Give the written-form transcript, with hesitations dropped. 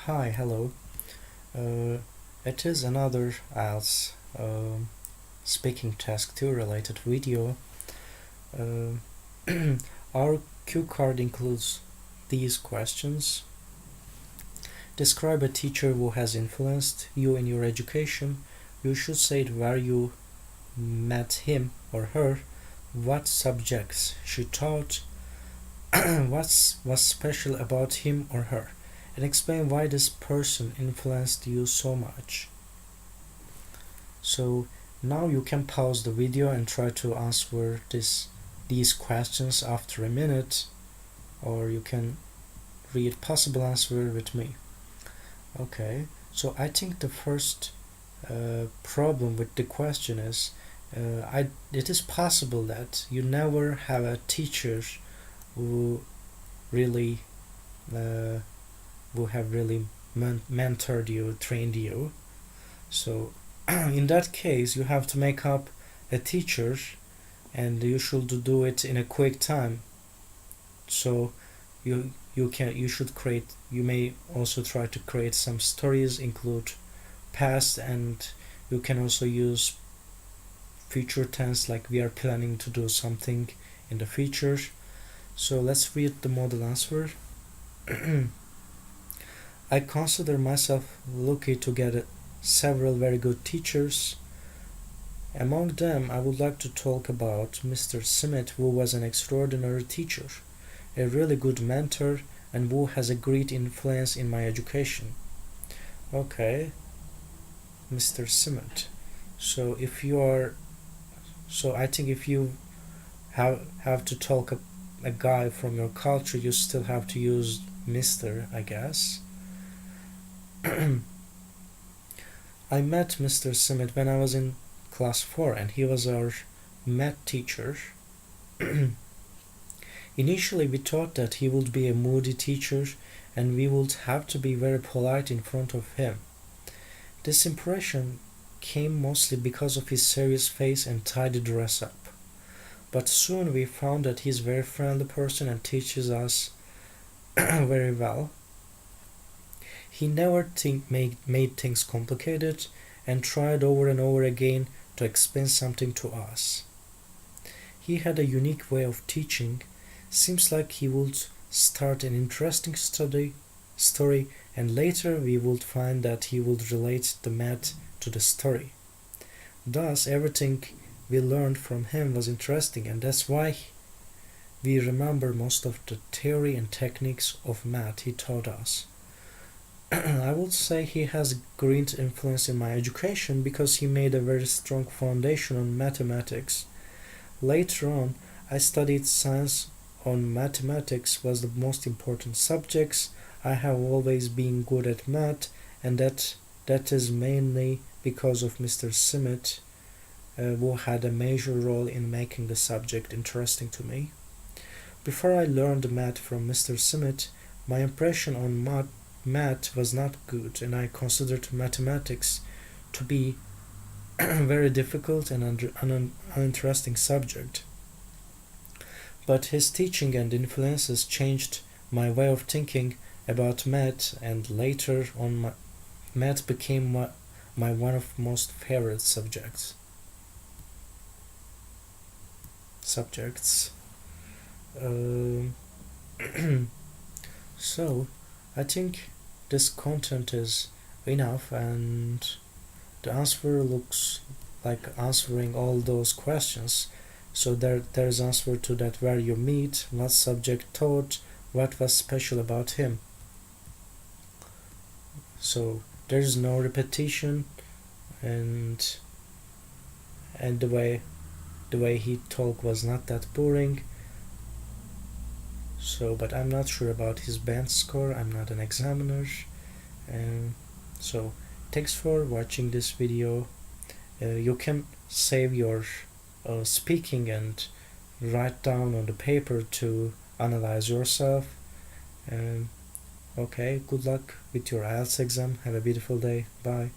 Hi, hello. Uh, it is another IELTS speaking task 2 related video. Uh, our cue card includes these questions. Describe a teacher who has influenced you in your education. You should say where you met him or her, what subjects she taught, what's special about him or her, and explain why this person influenced you so much. So now you can pause the video and try to answer these questions after a minute, or you can read possible answer with me. Okay, so I think the first problem with the question is it is possible that you never have a teacher who really uh, who have really mentored you, trained you. So in that case, you have to make up a teacher, and you should do it in a quick time. So you should create. You may also try to create some stories, include past, and you can also use future tense, like we are planning to do something in the future. So let's read the model answer. I consider myself lucky to get several very good teachers. Among them, I would like to talk about Mr. Zimit, who was an extraordinary teacher, a really good mentor, and who has a great influence in my education. Okay, Mr. Zimit. So I think if you have to talk a guy from your culture, you still have to use Mr., I guess. I met Mr. Zimit when I was in class 4, and he was our math teacher. Initially, we thought that he would be a moody teacher and we would have to be very polite in front of him. This impression came mostly because of his serious face and tidy dress up. But soon we found that he's a very friendly person and teaches us very well. He never made things complicated and tried over and over again to explain something to us. He had a unique way of teaching. Seems like he would start an interesting story, and later we would find that he would relate the math to the story. Thus, everything we learned from him was interesting, and that's why we remember most of the theory and techniques of math he taught us. I would say he has great influence in my education because he made a very strong foundation on mathematics. Later on, I studied science on mathematics was the most important subjects. I have always been good at math, and that is mainly because of Mr. Zimit, who had a major role in making the subject interesting to me. Before I learned math from Mr. Zimit, my impression on math was not good, and I considered mathematics to be a very difficult and uninteresting subject. But his teaching and influences changed my way of thinking about math, and later on math became my one of most favorite subjects. Um, so I think this content is enough, and the answer looks like answering all those questions. So there's answer to that: where you meet, what subject taught, what was special about him. So there's no repetition, and the way he talked was not that boring. So, but I'm not sure about his band score. I'm not an examiner, and so thanks for watching this video. You can save your speaking and write down on the paper to analyze yourself. Okay, good luck with your IELTS exam. Have a beautiful day. Bye.